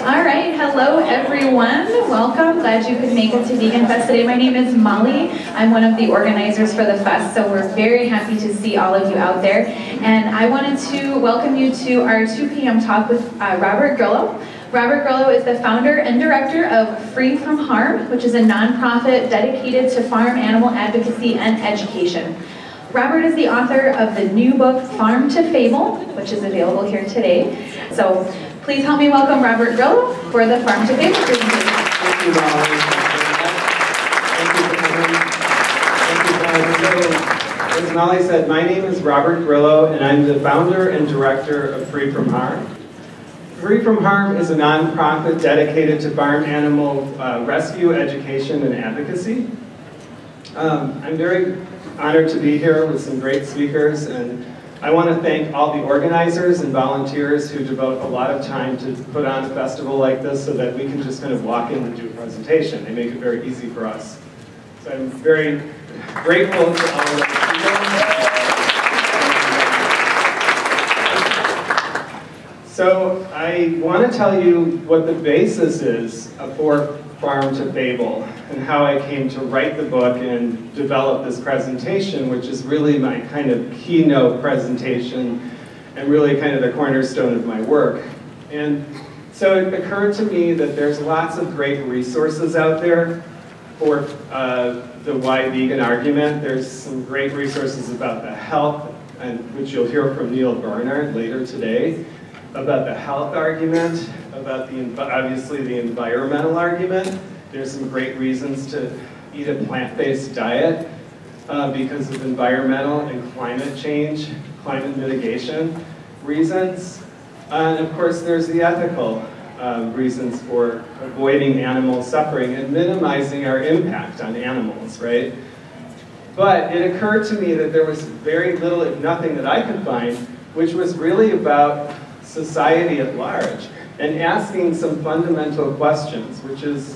All right, hello everyone. Welcome. Glad you could make it to Vegan Fest today. My name is Molly. I'm one of the organizers for the fest, so we're very happy to see all of you out there. And I wanted to welcome you to our 2 p.m. talk with Robert Grillo. Robert Grillo is the founder and director of Free From Harm, which is a nonprofit dedicated to farm animal advocacy and education. Robert is the author of the new book, Farm to Fable, which is available here today. So please help me welcome Robert Grillo for the Farm to Fable presentation. Thank you, Molly. Thank you for coming. So, as Molly said, my name is Robert Grillo, and I'm the founder and director of Free From Harm. Free From Harm is a nonprofit dedicated to farm animal rescue, education, and advocacy. I'm very honored to be here with some great speakers, and I want to thank all the organizers and volunteers who devote a lot of time to put on a festival like this so that we can just kind of walk in and do a presentation. They make it very easy for us. So I'm very grateful to all of those people. So I want to tell you what the basis is for Farm to Fable and how I came to write the book and develop this presentation, which is really my kind of keynote presentation and really kind of the cornerstone of my work. And so it occurred to me that there's lots of great resources out there for the why vegan argument. There's some great resources about the health, and which you'll hear from Neil Barnard later today, about the health argument, about obviously the environmental argument. There's some great reasons to eat a plant-based diet because of environmental and climate change, climate mitigation reasons. And of course, there's the ethical reasons for avoiding animal suffering and minimizing our impact on animals, right? But it occurred to me that there was very little, if nothing, that I could find, which was really about society at large, and asking some fundamental questions, which has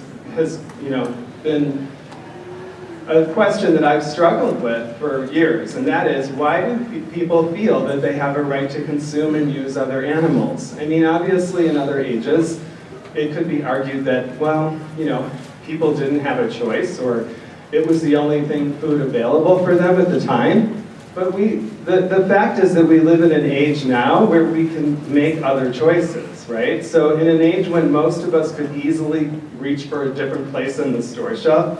been a question that I've struggled with for years, and that is, why do people feel that they have a right to consume and use other animals? I mean, obviously in other ages, it could be argued that, well, people didn't have a choice, or it was the only food available for them at the time. But the fact is that we live in an age now where we can make other choices, right? So in an age when most of us could easily reach for a different place on the store shelf,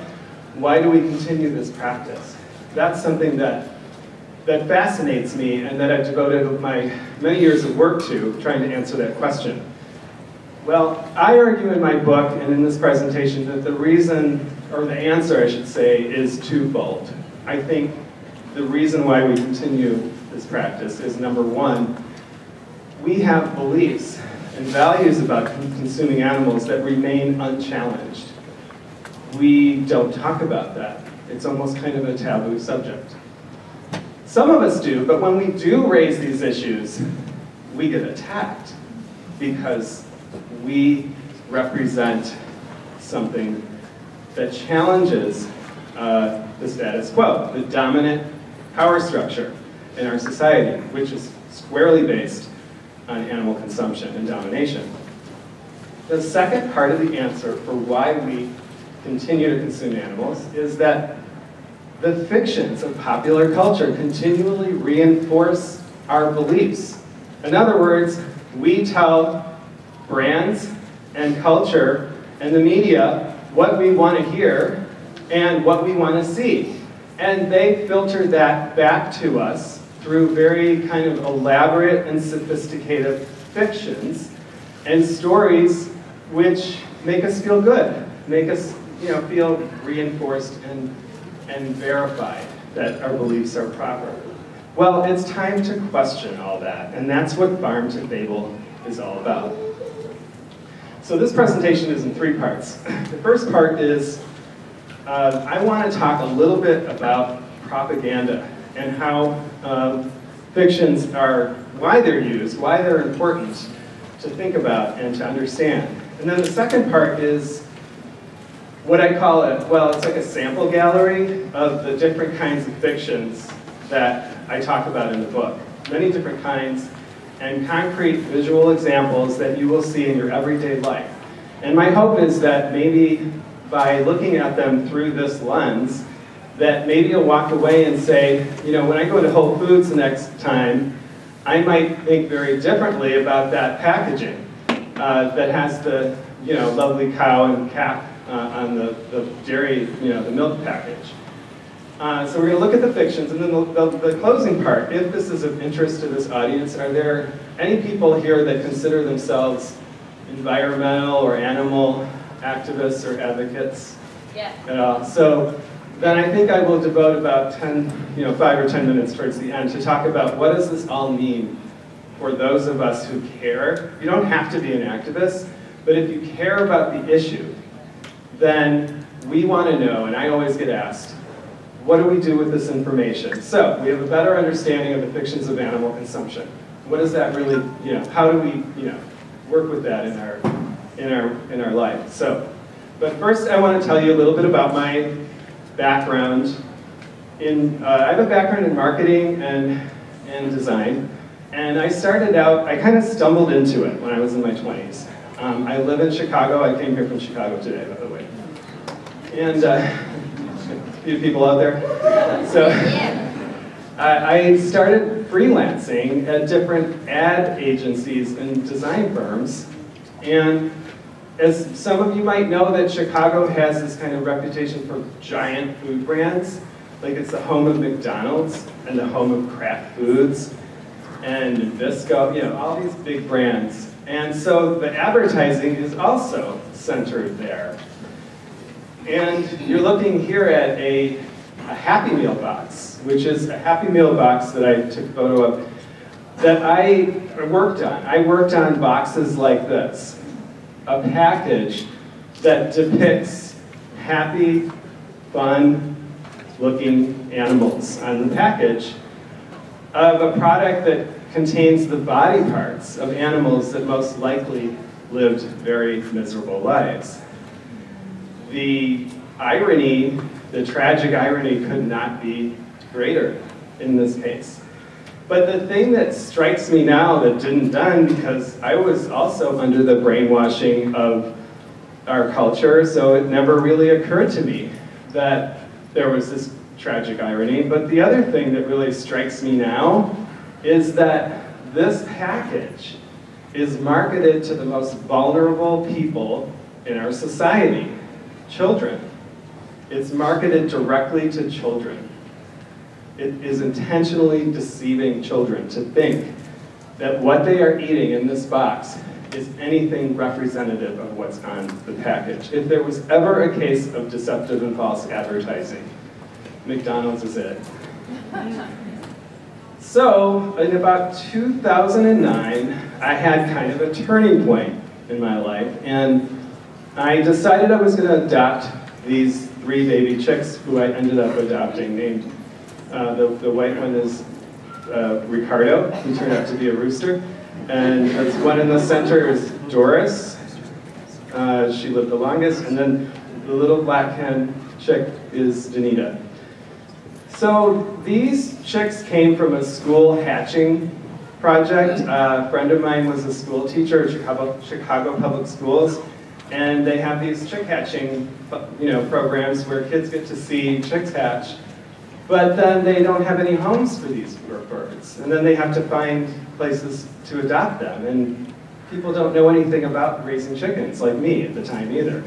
why do we continue this practice? That's something that fascinates me and that I've devoted my many years of work to, trying to answer that question. Well, I argue in my book and in this presentation that the reason, or the answer I should say, is twofold. I think the reason why we continue this practice is, number one, we have beliefs and values about consuming animals that remain unchallenged. We don't talk about that. It's almost kind of a taboo subject. Some of us do, but when we do raise these issues, we get attacked because we represent something that challenges the status quo, the dominant power structure in our society, which is squarely based on animal consumption and domination. The second part of the answer for why we continue to consume animals is that the fictions of popular culture continually reinforce our beliefs. In other words, we tell brands and culture and the media what we want to hear and what we want to see. And they filter that back to us through very kind of elaborate and sophisticated fictions and stories which make us feel good, make us feel reinforced and verified that our beliefs are proper. Well, it's time to question all that, and that's what Farm to Fable is all about. So this presentation is in 3 parts. The first part is I want to talk a little bit about propaganda and how fictions are, why they're used, why they're important to think about and to understand. And then the second part is what I call it's like a sample gallery of the different kinds of fictions that I talk about in the book. Many different kinds, and concrete visual examples that you will see in your everyday life. And my hope is that maybe by looking at them through this lens, that maybe you'll walk away and say, you know, when I go to Whole Foods the next time, I might think very differently about that packaging that has the, you know, lovely cow and calf on the dairy, you know, the milk package. So we're going to look at the fictions, and then the closing part. If this is of interest to this audience, are there any people here that consider themselves environmental or animal activists or advocates? Yeah. At all? So then I think I will devote about 5 or 10 minutes towards the end to talk about what does this all mean for those of us who care. You don't have to be an activist, but if you care about the issue, then we want to know, and I always get asked, what do we do with this information? So we have a better understanding of the fictions of animal consumption. What does that really, you know, how do we, you know, work with that in our life? So, but first I want to tell you a little bit about my background. I have a background in marketing and design, and I started out, I kind of stumbled into it when I was in my 20s. I live in Chicago. I came here from Chicago today, by the way. And a few people out there. So I started freelancing at different ad agencies and design firms. And as some of you might know, that Chicago has this kind of reputation for giant food brands. Like it's the home of McDonald's and the home of Kraft Foods and Visco, you know, all these big brands. And so the advertising is also centered there. And you're looking here at a Happy Meal box, which is a Happy Meal box that I took a photo of, that I worked on. I worked on boxes like this. A package that depicts happy, fun-looking animals on the package of a product that contains the body parts of animals that most likely lived very miserable lives. The irony, the tragic irony, could not be greater in this case. But the thing that strikes me now that didn't then, because I was also under the brainwashing of our culture, so it never really occurred to me that there was this tragic irony. But the other thing that really strikes me now is that this package is marketed to the most vulnerable people in our society, children. It's marketed directly to children. It is intentionally deceiving children to think that what they are eating in this box is anything representative of what's on the package. If there was ever a case of deceptive and false advertising, McDonald's is it. So, in about 2009, I had kind of a turning point in my life, and I decided I was going to adopt these 3 baby chicks who I ended up adopting, named, the white one is Ricardo, who turned out to be a rooster, and the one in the center is Doris. She lived the longest, and then the little black hen chick is Danita. So these chicks came from a school hatching project. A friend of mine was a school teacher at Chicago Public Schools, and they have these chick hatching, programs where kids get to see chicks hatch, but then they don't have any homes for these birds, and then they have to find places to adopt them, and people don't know anything about raising chickens, like me at the time either.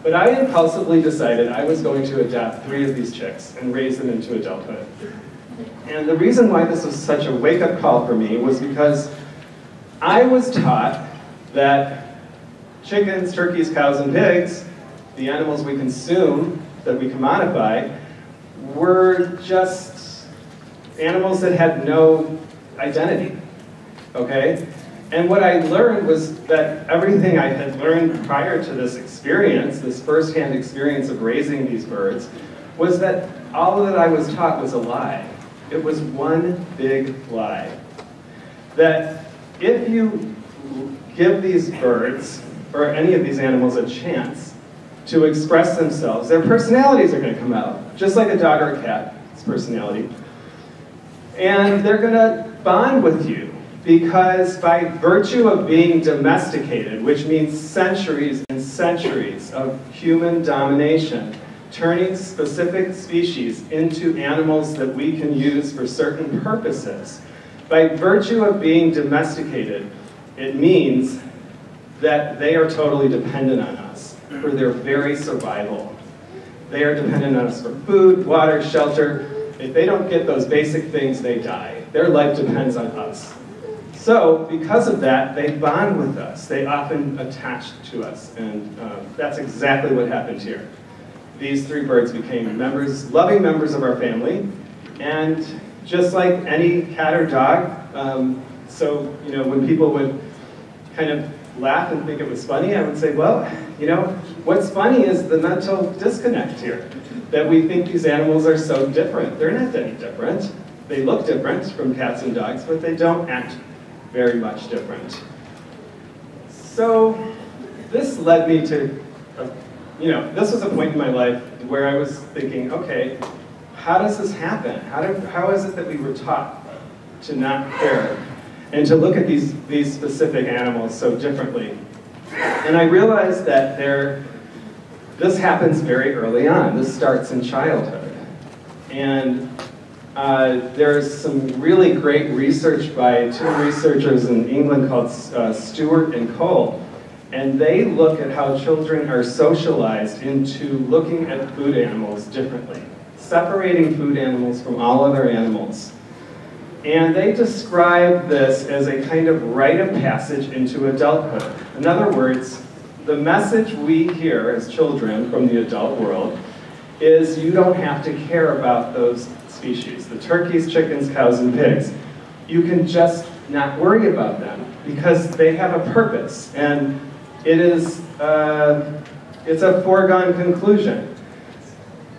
But I impulsively decided I was going to adopt 3 of these chicks and raise them into adulthood. And the reason why this was such a wake-up call for me was because I was taught that chickens, turkeys, cows, and pigs, the animals we consume, that we commodify, were just animals that had no identity, okay? And what I learned was that everything I had learned prior to this experience, this first-hand experience of raising these birds, was that all that I was taught was a lie. It was one big lie. That if you give these birds, or any of these animals, a chance to express themselves, their personalities are going to come out, just like a dog or a cat's personality. And they're going to bond with you. Because by virtue of being domesticated, which means centuries and centuries of human domination, turning specific species into animals that we can use for certain purposes, by virtue of being domesticated, it means that they are totally dependent on us for their very survival. They are dependent on us for food, water, shelter. If they don't get those basic things, they die. Their life depends on us. So, because of that, they bond with us. They often attach to us, and that's exactly what happened here. These three birds became members, loving members of our family, and just like any cat or dog, so, you know, when people would kind of laugh and think it was funny, I would say, well, you know, what's funny is the mental disconnect here, that we think these animals are so different. They're not any different. They look different from cats and dogs, but they don't act very much different. So this led me to, you know, this was a point in my life where I was thinking, okay, how does this happen? How is it that we were taught to not care and to look at these specific animals so differently? And I realized that this happens very early on. This starts in childhood. And there's some really great research by two researchers in England called Stewart and Cole. And they look at how children are socialized into looking at food animals differently, separating food animals from all other animals. And they describe this as a kind of rite of passage into adulthood. In other words, the message we hear as children from the adult world is you don't have to care about those species, the turkeys, chickens, cows, and pigs. You can just not worry about them because they have a purpose, and it's a foregone conclusion.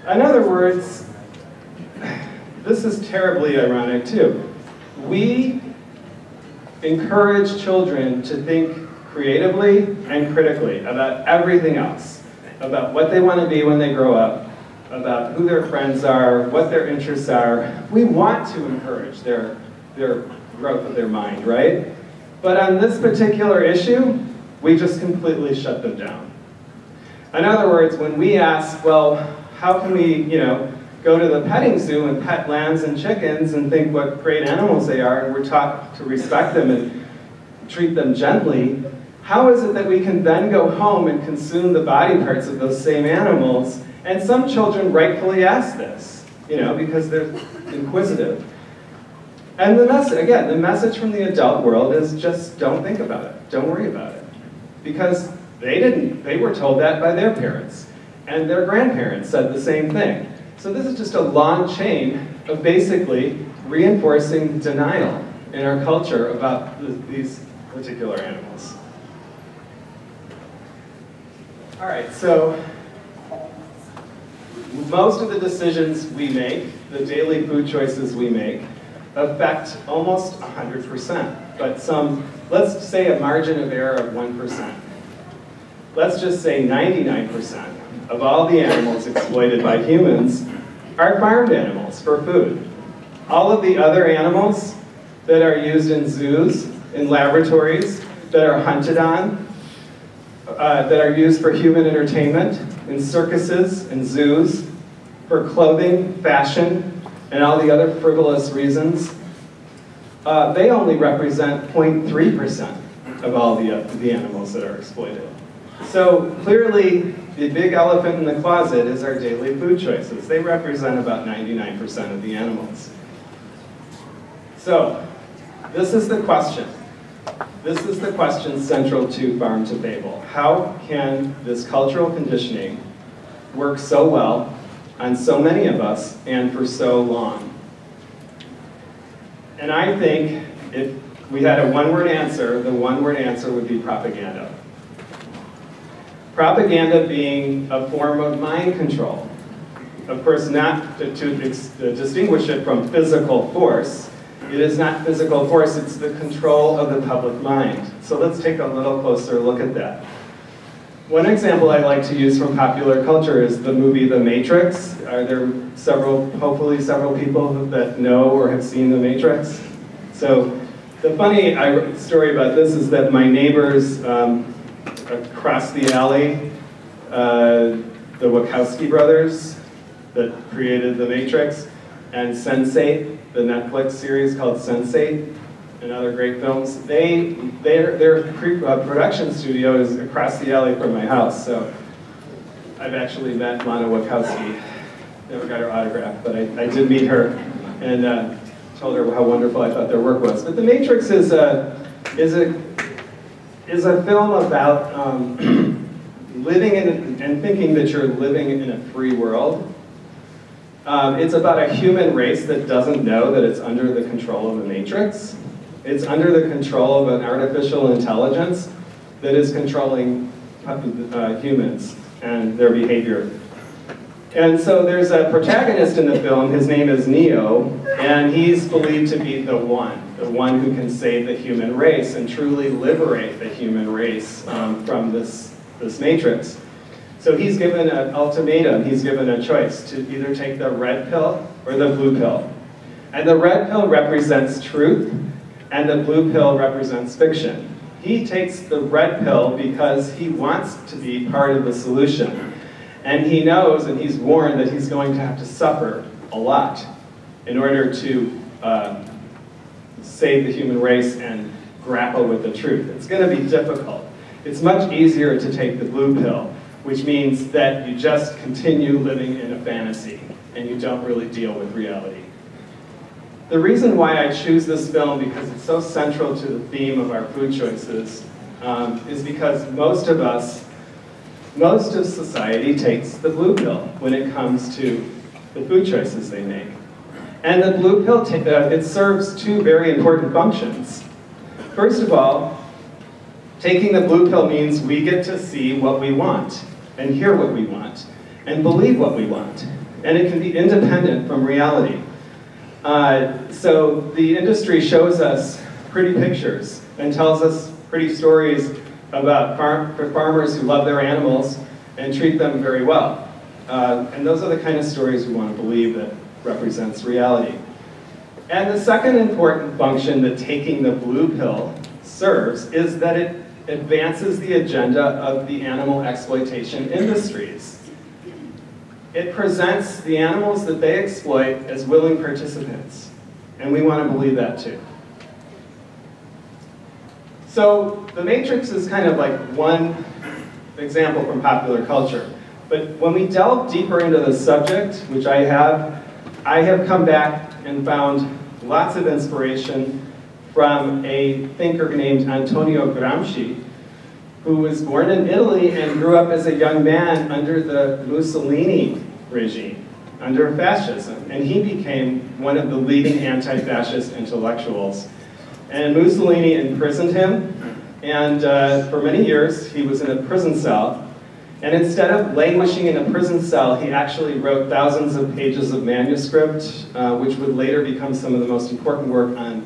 In other words, this is terribly ironic too. We encourage children to think creatively and critically about everything else, about what they want to be when they grow up, about who their friends are, what their interests are. We want to encourage their growth of their mind, right? But on this particular issue, we just completely shut them down. In other words, when we ask, well, how can we, you know, go to the petting zoo and pet lambs and chickens and think what great animals they are, and we're taught to respect them and treat them gently, how is it that we can then go home and consume the body parts of those same animals? And some children rightfully ask this, you know, because they're inquisitive. And the message from the adult world is just don't think about it, don't worry about it. Because they were told that by their parents, and their grandparents said the same thing. So this is just a long chain of basically reinforcing denial in our culture about these particular animals. All right, so most of the decisions we make, the daily food choices we make, affect almost 100%, but let's say a margin of error of 1%. Let's just say 99% of all the animals exploited by humans are farmed animals for food. All of the other animals that are used in zoos, in laboratories, that are hunted on, that are used for human entertainment, in circuses and zoos, for clothing, fashion, and all the other frivolous reasons, they only represent 0.3% of all the animals that are exploited. So clearly, the big elephant in the closet is our daily food choices. They represent about 99% of the animals. So, this is the question. This is the question central to Farm to Fable. How can this cultural conditioning work so well on so many of us and for so long? And I think if we had a one-word answer, the one-word answer would be propaganda. Propaganda being a form of mind control. Of course, not to distinguish it from physical force. It is not physical force, it's the control of the public mind. So let's take a little closer look at that. One example I like to use from popular culture is the movie The Matrix. Are there hopefully several people that know or have seen The Matrix? So The funny story about this is that my neighbors across the alley, the Wachowski brothers that created The Matrix, and Sense8, the Netflix series called Sense8, and other great films, their production studio is across the alley from my house, so I've actually met Lana Wachowski. Never got her autograph, but I did meet her and told her how wonderful I thought their work was. But The Matrix is a film about living in and thinking that you're living in a free world. It's about a human race that doesn't know that it's under the control of the Matrix. It's under the control of an artificial intelligence that is controlling humans and their behavior. And so there's a protagonist in the film, his name is Neo, and he's believed to be the one who can save the human race and truly liberate the human race from this Matrix. So he's given an ultimatum, he's given a choice to either take the red pill or the blue pill. And the red pill represents truth, and the blue pill represents fiction. He takes the red pill because he wants to be part of the solution. And he knows, and he's warned, that he's going to have to suffer a lot in order to save the human race and grapple with the truth. It's going to be difficult. It's much easier to take the blue pill, which means that you just continue living in a fantasy and you don't really deal with reality. The reason why I choose this film, because it's so central to the theme of our food choices, is because most of society takes the blue pill when it comes to the food choices they make. And the blue pill, it serves two very important functions. First of all, taking the blue pill means we get to see what we want, and hear what we want, and believe what we want. And it can be independent from reality. So the industry shows us pretty pictures and tells us pretty stories about farmers who love their animals and treat them very well. And those are the kind of stories we want to believe that represents reality. And the second important function that taking the blue pill serves is that it advances the agenda of the animal exploitation industries. It presents the animals that they exploit as willing participants, and we want to believe that too. So The Matrix is kind of like one example from popular culture, but when we delve deeper into the subject, which I have come back and found lots of inspiration from a thinker named Antonio Gramsci, who was born in Italy and grew up as a young man under the Mussolini regime, under fascism. And he became one of the leading anti-fascist intellectuals. And Mussolini imprisoned him, and for many years he was in a prison cell. And instead of languishing in a prison cell, he actually wrote thousands of pages of manuscript, which would later become some of the most important work on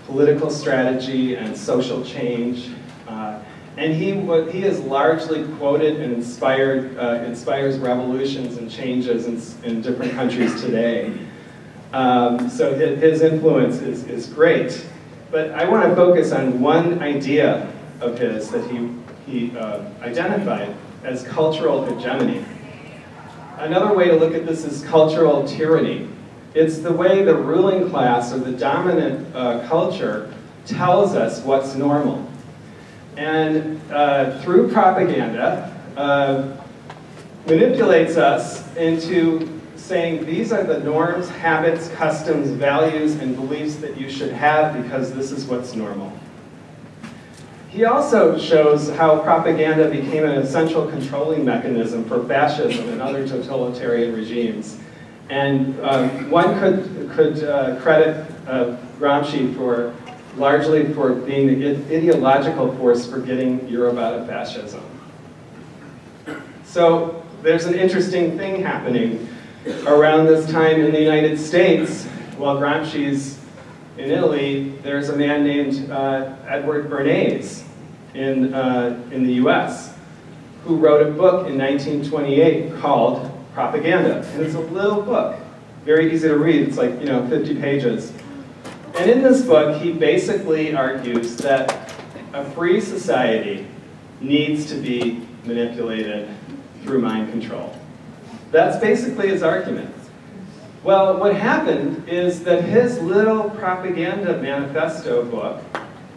political strategy and social change. And he is largely quoted and inspires revolutions and changes in different countries today. So his influence is great. But I want to focus on one idea of his that he identified as cultural hegemony. Another way to look at this is cultural tyranny. It's the way the ruling class or the dominant culture tells us what's normal. And through propaganda, manipulates us into saying these are the norms, habits, customs, values, and beliefs that you should have because this is what's normal. He also shows how propaganda became an essential controlling mechanism for fascism and other totalitarian regimes. And one could credit Gramsci largely for being the ideological force for getting Europe out of fascism. So there's an interesting thing happening around this time in the United States. While Gramsci's in Italy, there's a man named Edward Bernays in the US who wrote a book in 1928 called Propaganda. And it's a little book, very easy to read. It's like, 50 pages. And in this book, he basically argues that a free society needs to be manipulated through mind control. That's basically his argument. Well, what happened is that his little propaganda manifesto book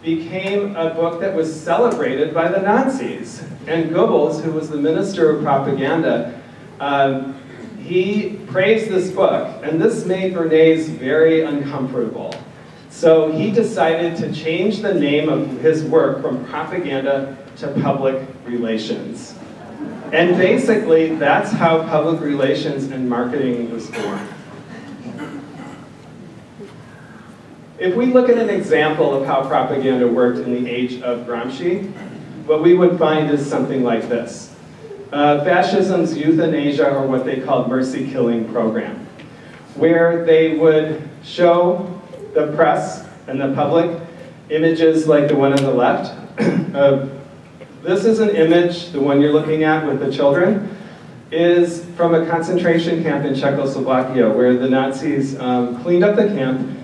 became a book that was celebrated by the Nazis. And Goebbels, who was the minister of propaganda, he praised this book, and this made Bernays very uncomfortable. So he decided to change the name of his work from propaganda to public relations. And basically, that's how public relations and marketing was born. If we look at an example of how propaganda worked in the age of Gramsci, what we would find is something like this. Fascism's Euthanasia, or what they called mercy-killing program, where they would show the press and the public images like the one on the left. This is an image, the one you're looking at with the children, is from a concentration camp in Czechoslovakia where the Nazis cleaned up the camp,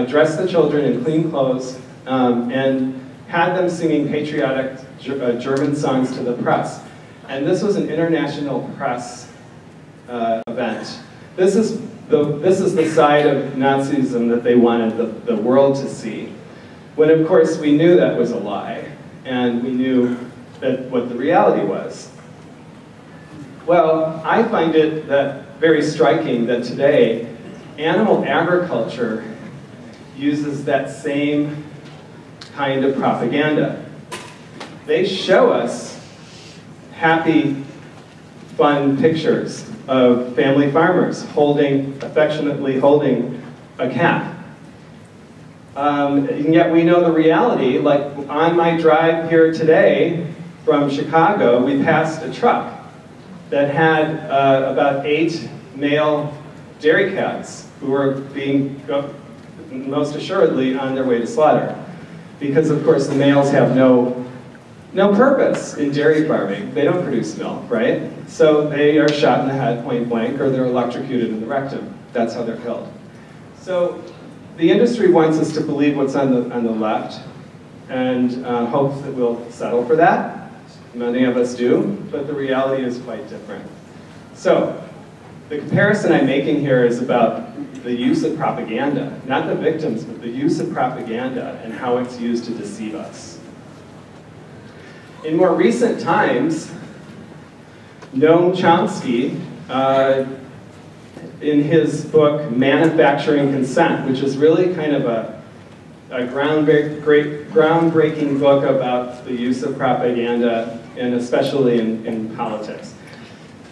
dressed the children in clean clothes, and had them singing patriotic German songs to the press. And this was an international press event. This is the side of Nazism that they wanted the world to see. When of course we knew that was a lie, and we knew that what the reality was. Well, I find it very striking that today animal agriculture uses that same kind of propaganda. They show us happy, fun pictures of family farmers affectionately holding a calf. And yet we know the reality, like on my drive here today from Chicago, we passed a truck that had about 8 male dairy calves who were being most assuredly on their way to slaughter. Because of course the males have no purpose in dairy farming. They don't produce milk, right? So they are shot in the head point blank, or they're electrocuted in the rectum. That's how they're killed. So the industry wants us to believe what's on the left and hopes that we'll settle for that. Many of us do, but the reality is quite different. So the comparison I'm making here is about the use of propaganda, not the victims, but the use of propaganda and how it's used to deceive us. In more recent times, Noam Chomsky, in his book Manufacturing Consent, which is really kind of a groundbreaking book about the use of propaganda, and especially in politics.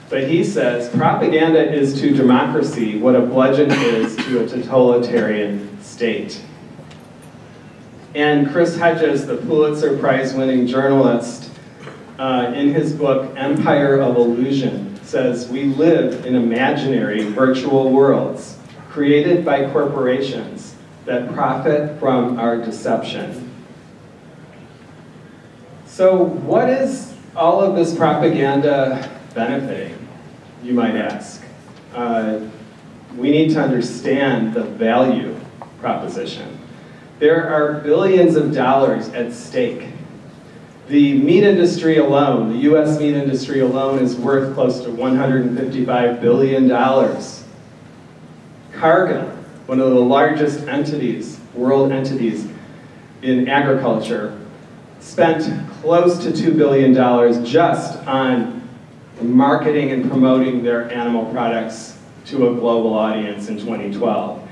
But he says, propaganda is to democracy what a bludgeon is to a totalitarian state. And Chris Hedges, the Pulitzer Prize-winning journalist, in his book Empire of Illusion, says, we live in imaginary virtual worlds created by corporations that profit from our deception. So what is all of this propaganda benefiting, you might ask? We need to understand the value proposition. There are billions of dollars at stake. The meat industry alone, the US meat industry alone, is worth close to $155 billion. Cargill, one of the largest entities, world entities in agriculture, spent close to $2 billion just on marketing and promoting their animal products to a global audience in 2012.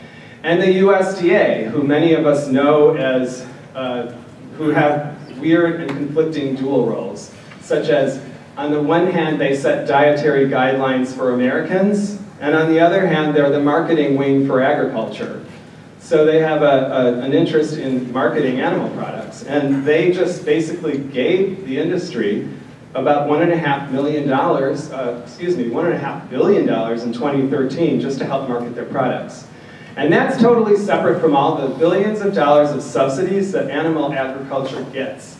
And the USDA, who many of us know as, who have weird and conflicting dual roles, such as, on the one hand, they set dietary guidelines for Americans, and on the other hand, they're the marketing wing for agriculture. So they have an interest in marketing animal products, and they just basically gave the industry about $1.5 billion in 2013 just to help market their products. And that's totally separate from all the billions of dollars of subsidies that animal agriculture gets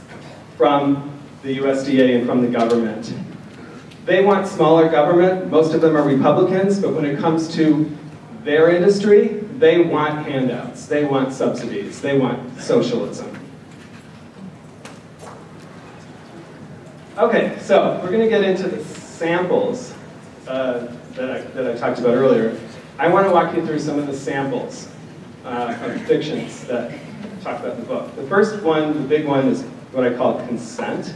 from the USDA and from the government. They want smaller government. Most of them are Republicans, but when it comes to their industry, they want handouts, they want subsidies, they want socialism. Okay, so we're going to get into the samples that I talked about earlier. I want to walk you through some of the samples of fictions that talk about the book. The first one, the big one, is what I call consent.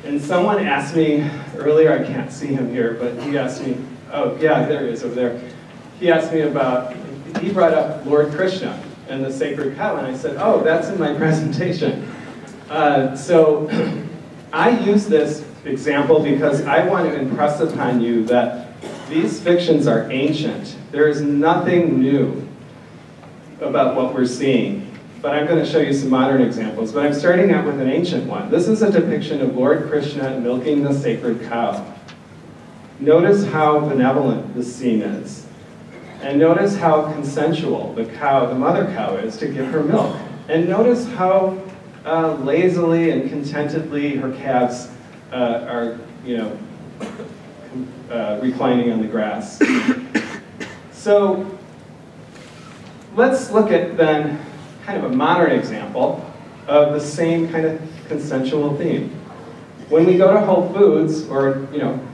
And someone asked me earlier, I can't see him here, but he asked me, oh yeah, there he is over there. He asked me about, he brought up Lord Krishna and the sacred cow, and I said, oh, that's in my presentation. So I use this example because I want to impress upon you that these fictions are ancient. There is nothing new about what we're seeing. But I'm going to show you some modern examples. But I'm starting out with an ancient one. This is a depiction of Lord Krishna milking the sacred cow. Notice how benevolent this scene is. And notice how consensual the cow, the mother cow, is to give her milk. And notice how lazily and contentedly her calves are, reclining on the grass. So let's look at then kind of a modern example of the same kind of consensual theme. When we go to Whole Foods or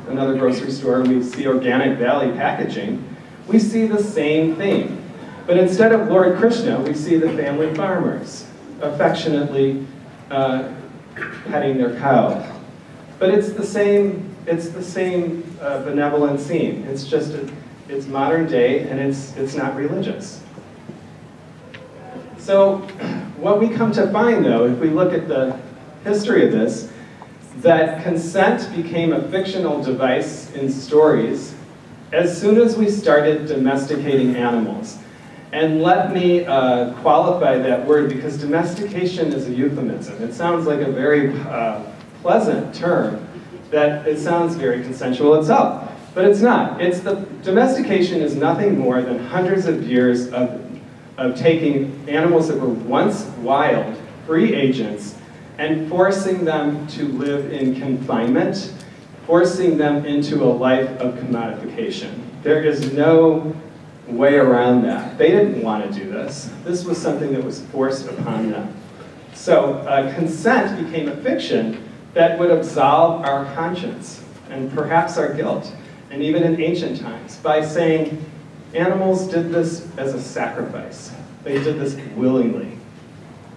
another grocery store and we see Organic Valley packaging, we see the same theme. But instead of Lord Krishna, we see the family farmers affectionately petting their cow. But it's the same benevolent scene. It's just it's modern day and it's not religious. So what we come to find, though, if we look at the history of this, that consent became a fictional device in stories as soon as we started domesticating animals. And let me qualify that word, because domestication is a euphemism. It sounds like a very pleasant term, that it sounds very consensual itself. But it's not. Domestication is nothing more than hundreds of years of taking animals that were once wild, free agents, and forcing them to live in confinement, forcing them into a life of commodification. There is no way around that. They didn't want to do this. This was something that was forced upon them. So consent became a fiction that would absolve our conscience and perhaps our guilt, and even in ancient times, by saying, animals did this as a sacrifice. They did this willingly.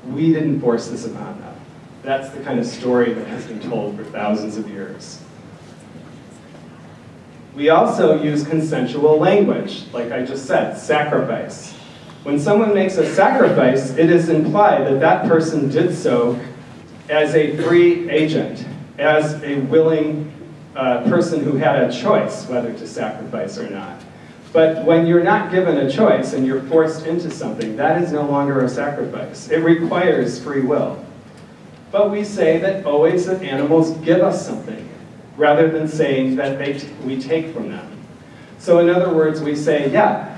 We didn't force this upon them. That's the kind of story that has been told for thousands of years. We also use consensual language, like I just said, sacrifice. When someone makes a sacrifice, it is implied that that person did so as a free agent, as a willing person who had a choice whether to sacrifice or not. But when you're not given a choice and you're forced into something, that is no longer a sacrifice. It requires free will. But we say that always that animals give us something, rather than saying that we take from them. So in other words, we say, yeah,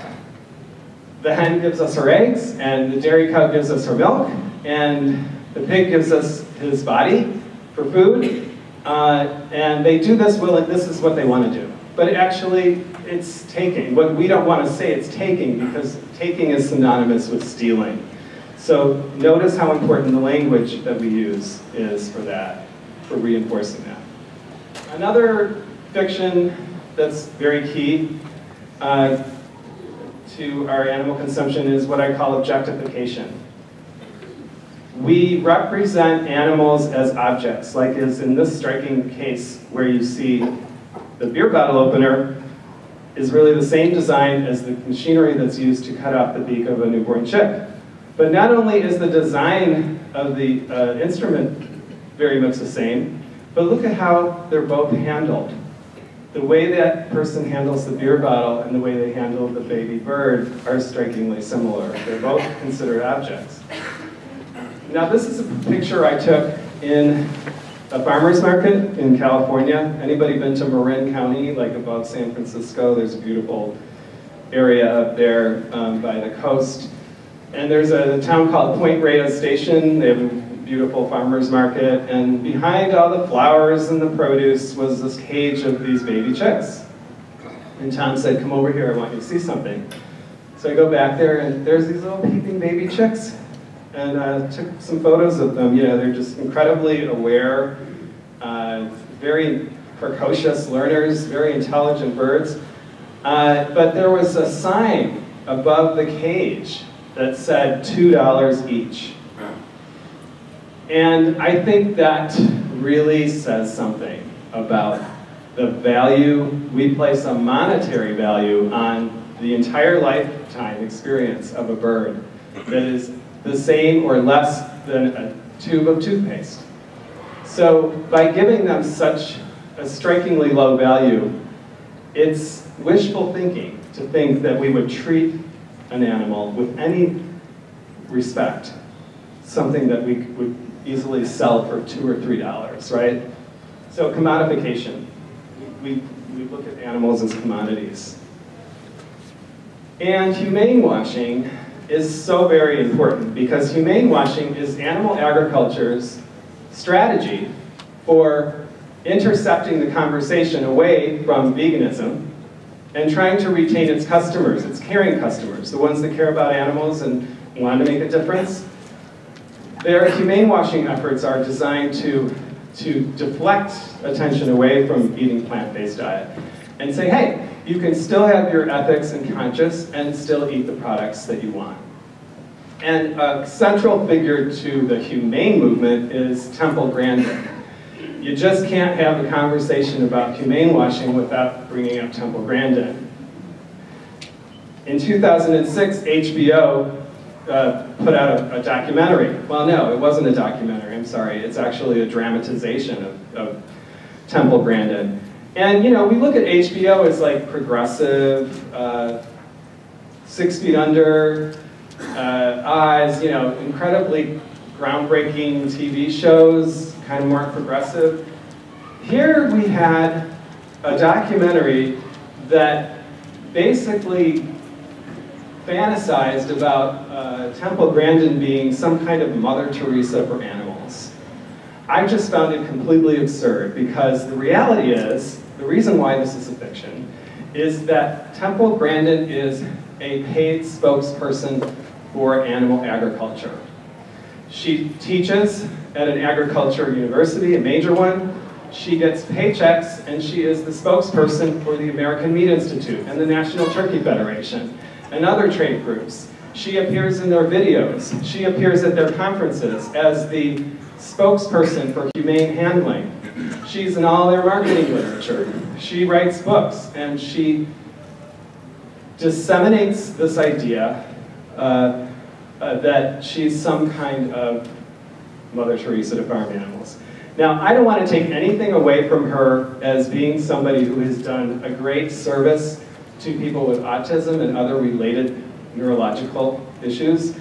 the hen gives us her eggs, and the dairy cow gives us her milk, and the pig gives us his body for food, and they do this this is what they want to do. But actually, it's taking. What we don't want to say it's taking, because taking is synonymous with stealing. So notice how important the language that we use is for that, for reinforcing that. Another fiction that's very key to our animal consumption is what I call objectification. We represent animals as objects, like is in this striking case where you see the beer bottle opener is really the same design as the machinery that's used to cut off the beak of a newborn chick. But not only is the design of the instrument very much the same, but look at how they're both handled. The way that person handles the beer bottle and the way they handle the baby bird are strikingly similar. They're both considered objects. Now this is a picture I took in a farmer's market in California. Anybody been to Marin County, like above San Francisco? There's a beautiful area up there by the coast. And there's a town called Point Reyes Station. They have a beautiful farmer's market. And behind all the flowers and the produce was this cage of these baby chicks. And Tom said, come over here, I want you to see something. So I go back there, and there's these little peeping baby chicks, and took some photos of them. You know, they're just incredibly aware, very precocious learners, very intelligent birds. But there was a sign above the cage that said $2 each. And I think that really says something about the value we place a monetary value on the entire lifetime experience of a bird that is the same or less than a tube of toothpaste. So by giving them such a strikingly low value, it's wishful thinking to think that we would treat an animal with any respect, something that we would easily sell for $2 or $3, right? So commodification. We look at animals as commodities. And humane washing is so very important because humane washing is animal agriculture's strategy for intercepting the conversation away from veganism and trying to retain its customers, its caring customers, the ones that care about animals and want to make a difference. Their humane washing efforts are designed to deflect attention away from eating plant-based diet and say, hey, you can still have your ethics and conscience and still eat the products that you want. And a central figure to the humane movement is Temple Grandin. You just can't have a conversation about humane washing without bringing up Temple Grandin. In 2006, HBO put out a documentary. Well, no, it wasn't a documentary, I'm sorry. It's actually a dramatization of Temple Grandin. And, you know, we look at HBO as like progressive, 6 Feet Under, Oz, you know, incredibly groundbreaking TV shows, kind of more progressive. Here we had a documentary that basically fantasized about Temple Grandin being some kind of Mother Teresa for animals. I just found it completely absurd because the reality is, the reason why this is a fiction, is that Temple Grandin is a paid spokesperson for animal agriculture. She teaches at an agriculture university, a major one. She gets paychecks, and she is the spokesperson for the American Meat Institute and the National Turkey Federation and other trade groups. She appears in their videos. She appears at their conferences as the spokesperson for humane handling. She's in all their marketing literature. She writes books, and she disseminates this idea that she's some kind of Mother Teresa to farm animals. Now, I don't want to take anything away from her as being somebody who has done a great service to people with autism and other related neurological issues.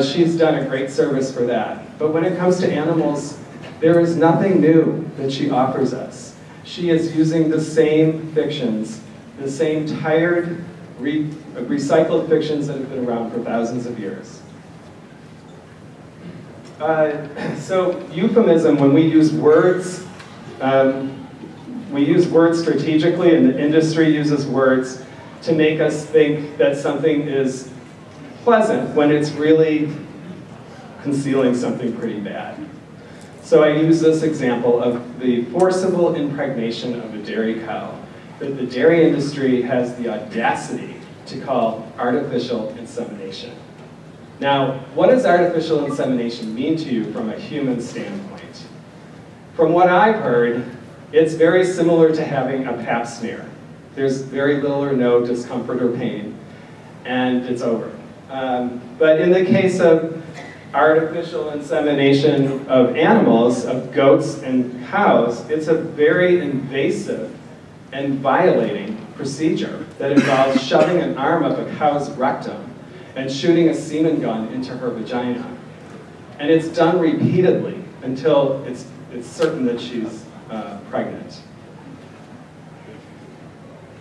She's done a great service for that. But when it comes to animals, there is nothing new that she offers us. She is using the same fictions, the same tired, recycled fictions that have been around for thousands of years. So euphemism, when we use words strategically, and the industry uses words to make us think that something is pleasant when it's really concealing something pretty bad. So I use this example of the forcible impregnation of a dairy cow that the dairy industry has the audacity to call artificial insemination. Now, what does artificial insemination mean to you from a human standpoint? From what I've heard, it's very similar to having a pap smear. There's very little or no discomfort or pain, and it's over. But in the case of artificial insemination of animals, of goats and cows, it's a very invasive and violating procedure that involves shoving an arm up a cow's rectum and shooting a semen gun into her vagina. And it's done repeatedly until it's certain that she's pregnant.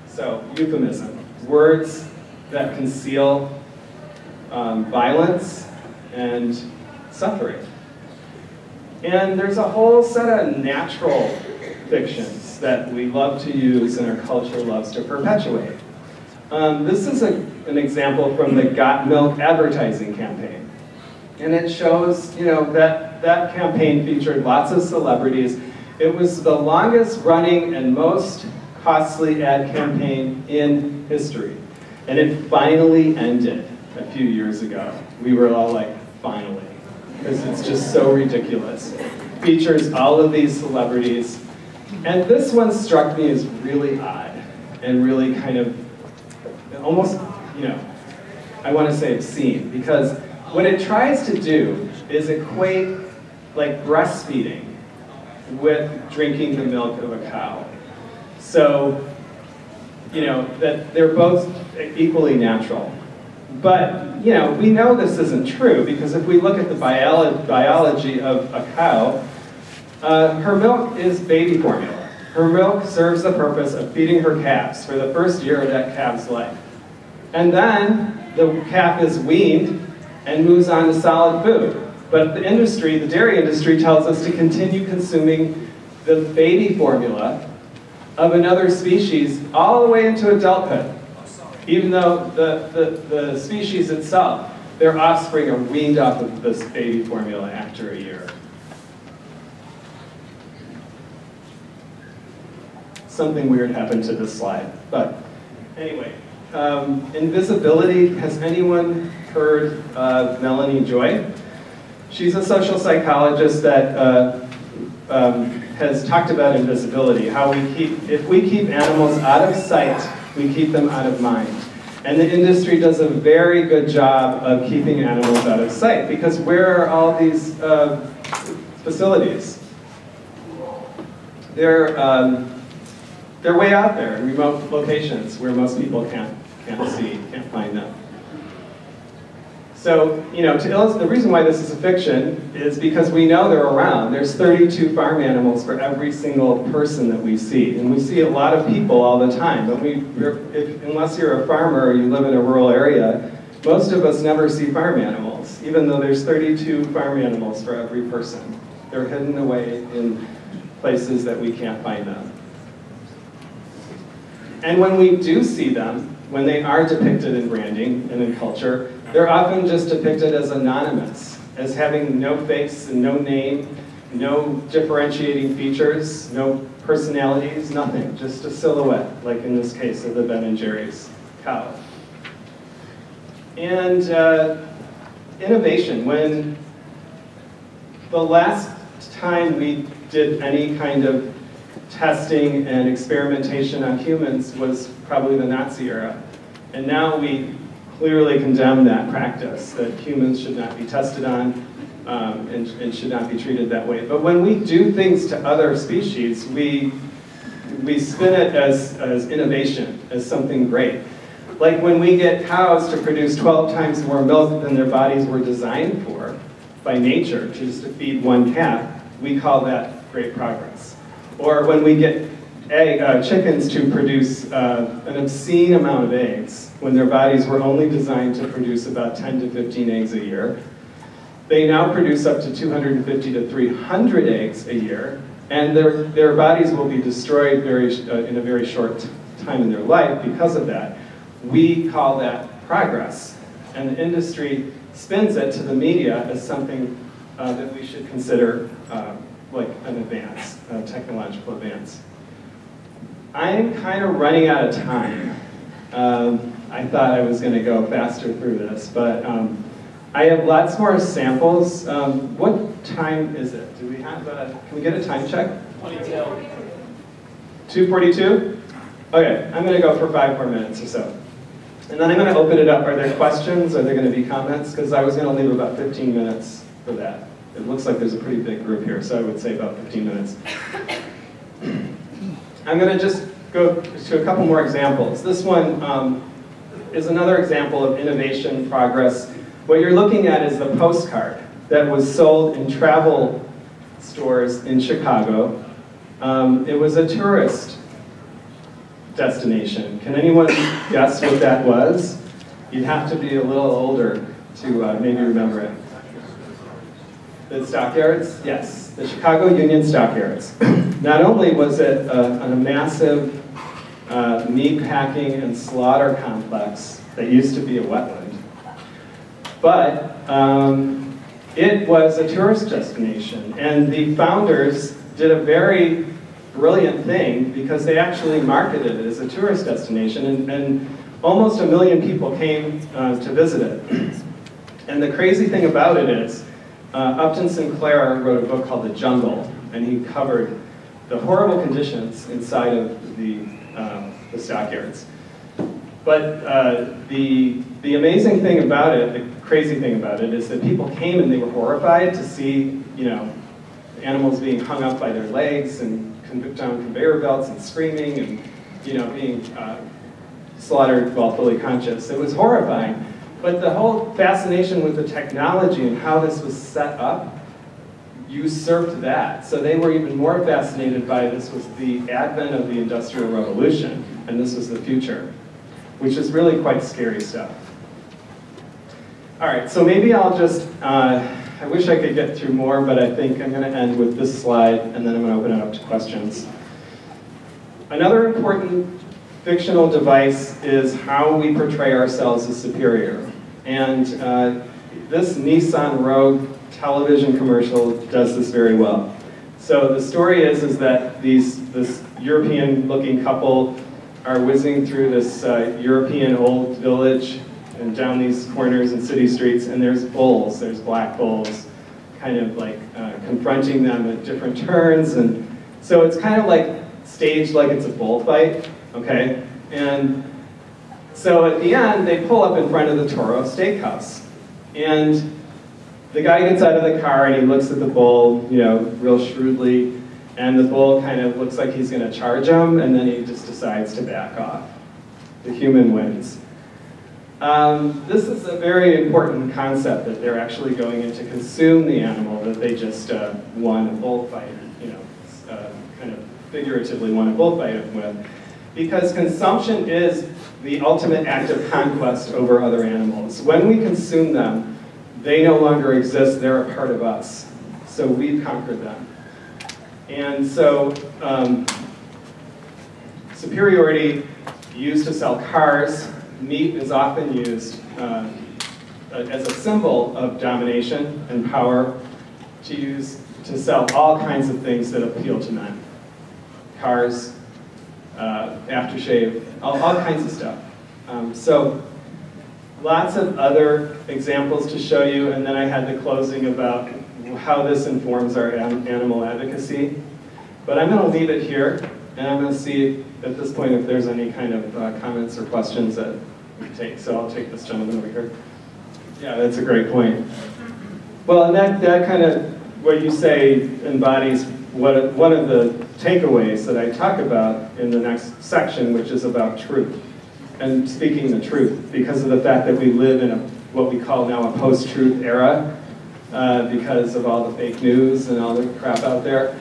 So, euphemism, words that conceal violence and suffering. And there's a whole set of natural fictions that we love to use and our culture loves to perpetuate. This is an example from the Got Milk advertising campaign. And it shows, that campaign featured lots of celebrities. It was the longest running and most costly ad campaign in history. And it finally ended a few years ago. We were all like, finally, because it's just so ridiculous. Features all of these celebrities. And this one struck me as really odd and really kind of almost, I want to say obscene, because what it tries to do is equate like breastfeeding with drinking the milk of a cow. So, that they're both equally natural. But, we know this isn't true, because if we look at the biology of a cow, her milk is baby formula. Her milk serves the purpose of feeding her calves for the first year of that calf's life. And then the calf is weaned and moves on to solid food. But the industry, the dairy industry, tells us to continue consuming the baby formula of another species all the way into adulthood, even though the species itself, their offspring are weaned off of this baby formula after a year. Something weird happened to this slide, but anyway. Invisibility, has anyone heard of Melanie Joy? She's a social psychologist that has talked about invisibility, how if we keep animals out of sight, we keep them out of mind. And the industry does a very good job of keeping animals out of sight, because where are all these facilities? They're way out there, in remote locations where most people can't find them. So, the reason why this is a fiction is because we know they're around. There's 32 farm animals for every single person that we see. And we see a lot of people all the time, but unless you're a farmer or you live in a rural area, most of us never see farm animals, even though there's 32 farm animals for every person. They're hidden away in places that we can't find them. And when we do see them, when they are depicted in branding and in culture, they're often just depicted as anonymous, as having no face and no name, no differentiating features, no personalities, nothing, just a silhouette, like in this case of the Ben & Jerry's cow. And innovation, when the last time we did any kind of testing and experimentation on humans was probably the Nazi era. And now we clearly condemn that practice, that humans should not be tested on and should not be treated that way. But when we do things to other species, we spin it as innovation, as something great. Like when we get cows to produce 12 times more milk than their bodies were designed for by nature, just to feed one calf, we call that great progress. Or when we get chickens to produce an obscene amount of eggs when their bodies were only designed to produce about 10 to 15 eggs a year. They now produce up to 250 to 300 eggs a year, and their bodies will be destroyed in a very short time in their life because of that. We call that progress, and the industry spins it to the media as something that we should consider like an advance, a technological advance. I'm kind of running out of time. I thought I was going to go faster through this, but I have lots more samples. What time is it? Do we have can we get a time check? 22. 2:42? Okay, I'm going to go for 5 more minutes or so. And then I'm going to open it up. Are there questions? Are there going to be comments? Because I was going to leave about 15 minutes for that. It looks like there's a pretty big group here, so I would say about 15 minutes. I'm going to just go to a couple more examples. This one is another example of innovation progress. What you're looking at is the postcard that was sold in travel stores in Chicago. It was a tourist destination. Can anyone guess what that was? You'd have to be a little older to maybe remember it. The stockyards? Yes, the Chicago Union Stockyards. Not only was it a massive meat packing and slaughter complex that used to be a wetland. But it was a tourist destination, and the founders did a very brilliant thing because they actually marketed it as a tourist destination, and almost 1 million people came to visit it. And the crazy thing about it is, Upton Sinclair wrote a book called The Jungle, and he covered the horrible conditions inside of the stockyards. But the amazing thing about it, the crazy thing about it, is that people came and they were horrified to see, animals being hung up by their legs and down conveyor belts and screaming and, being slaughtered while fully conscious. It was horrifying. But the whole fascination with the technology and how this was set up usurped that. So they were even more fascinated by this was the advent of the Industrial Revolution, and this was the future, which is really quite scary stuff. All right, so maybe I'll just, I wish I could get through more, but I think I'm going to end with this slide, and then I'm going to open it up to questions. Another important fictional device is how we portray ourselves as superior. And this Nissan Rogue television commercial does this very well. So the story is that this European-looking couple are whizzing through this European old village and down these corners and city streets, and there's bulls, there's black bulls, kind of like confronting them at different turns. And so it's kind of like staged like it's a bullfight, okay? And so at the end, they pull up in front of the Toro Steakhouse. And the guy gets out of the car and he looks at the bull, real shrewdly, and the bull kind of looks like he's going to charge him, and then he just decides to back off. The human wins. This is a very important concept, that they're actually going in to consume the animal that they just won a bullfight, kind of figuratively won a bullfight with. Because consumption is the ultimate act of conquest over other animals. When we consume them, they no longer exist, they're a part of us. So we've conquered them. And so, superiority used to sell cars. Meat is often used as a symbol of domination and power to sell all kinds of things that appeal to men. Cars, aftershave, all kinds of stuff. So lots of other examples to show you, and then I had the closing about how this informs our animal advocacy. But I'm going to leave it here, and I'm going to see at this point if there's any kind of comments or questions that we can take. So I'll take this gentleman over here. Yeah, that's a great point. Well, and that kind of, what you say embodies one of the takeaways that I talk about in the next section, which is about truth. And speaking the truth, because of the fact that we live in what we call now a post-truth era, because of all the fake news and all the crap out there.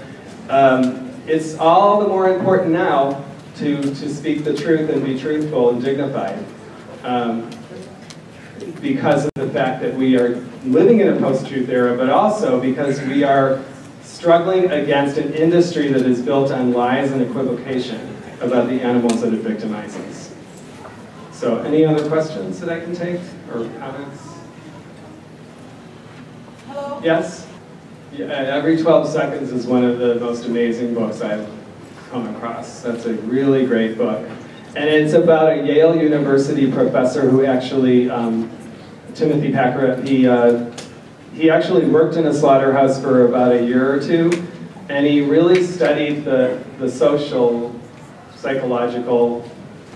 It's all the more important now to speak the truth and be truthful and dignified, because of the fact that we are living in a post-truth era, but also because we are struggling against an industry that is built on lies and equivocation about the animals that it victimizes. So any other questions that I can take, or comments? Hello? Yes? Yeah, Every 12 Seconds is one of the most amazing books I've come across. That's a really great book. And it's about a Yale University professor who actually, Timothy Packer, he actually worked in a slaughterhouse for about a year or two, and he really studied the social, psychological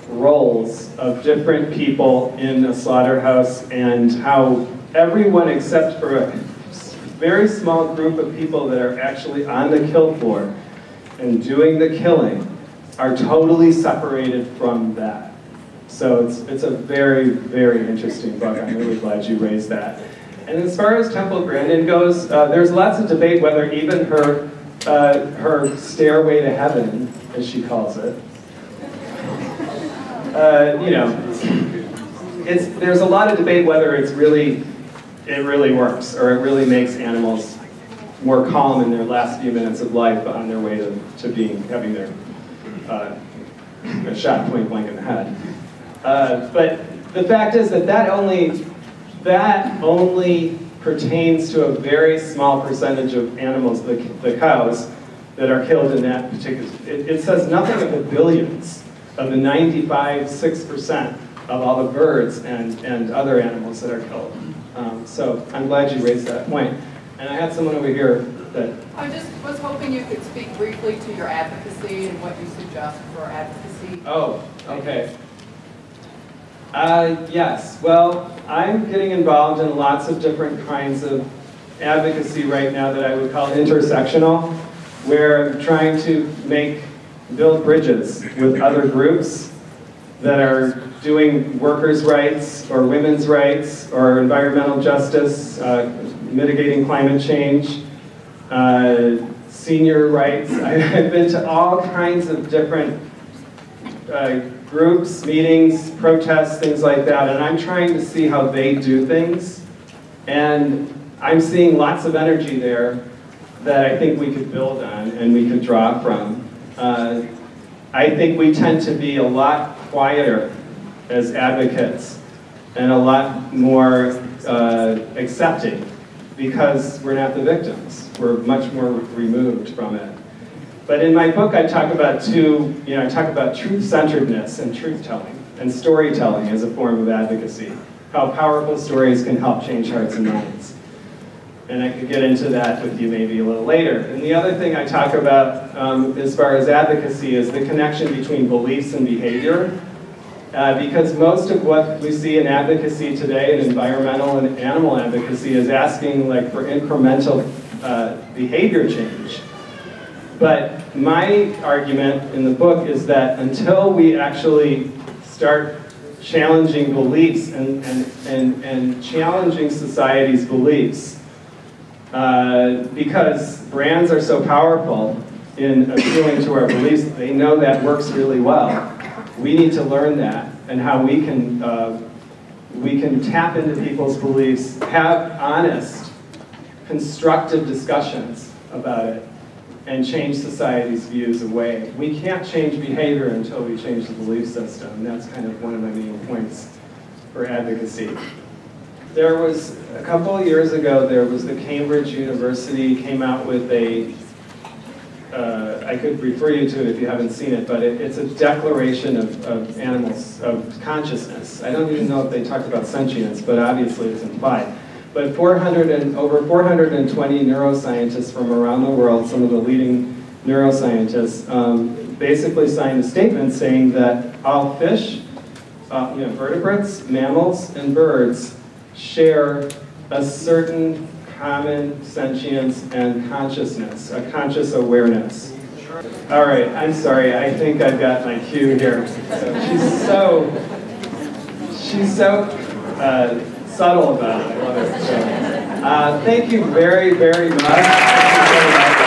roles of different people in a slaughterhouse, and how everyone except for a very small group of people that are actually on the kill floor and doing the killing are totally separated from that. So it's a very, very interesting book. I'm really glad you raised that. And as far as Temple Grandin goes, there's lots of debate whether even her stairway to heaven, as she calls it, there's a lot of debate whether it really works, or it really makes animals more calm in their last few minutes of life on their way to having their got shot point blank in the head. But the fact is that only pertains to a very small percentage of animals, the cows, that are killed in that particular. It says nothing of the billions, of the 95.6% of all the birds and other animals that are killed. So I'm glad you raised that point. And I had someone over here that... I just was hoping you could speak briefly to your advocacy and what you suggest for advocacy. Oh, okay. Yes, well, I'm getting involved in lots of different kinds of advocacy right now that I would call intersectional, where I'm trying to build bridges with other groups that are doing workers' rights or women's rights or environmental justice, mitigating climate change, senior rights. I've been to all kinds of different groups, meetings, protests, things like that, and I'm trying to see how they do things. And I'm seeing lots of energy there that I think we could build on and we could draw from. I think we tend to be a lot quieter as advocates and a lot more accepting because we're not the victims. We're much more removed from it. But in my book, I talk about I talk about truth-centeredness and truth-telling and storytelling as a form of advocacy, how powerful stories can help change hearts and minds. And I could get into that with you maybe a little later. And the other thing I talk about as far as advocacy is the connection between beliefs and behavior. Because most of what we see in advocacy today, in environmental and animal advocacy, is asking for incremental behavior change. But my argument in the book is that until we actually start challenging beliefs and challenging society's beliefs, because brands are so powerful in appealing to our beliefs, they know that works really well. We need to learn that and how we can tap into people's beliefs, have honest, constructive discussions about it, and change society's views away. We can't change behavior until we change the belief system, and that's kind of one of my main points for advocacy. There was, a couple of years ago, there was the Cambridge University came out with I could refer you to it if you haven't seen it, but it's a declaration of animals, of consciousness. I don't even know if they talked about sentience, but obviously it's implied. But over 420 neuroscientists from around the world, some of the leading neuroscientists, basically signed a statement saying that all fish, vertebrates, mammals, and birds share a certain common sentience and consciousness, a conscious awareness. All right, I'm sorry, I think I've got my cue here. So she's so subtle about it. I love it. So, thank you very, very much.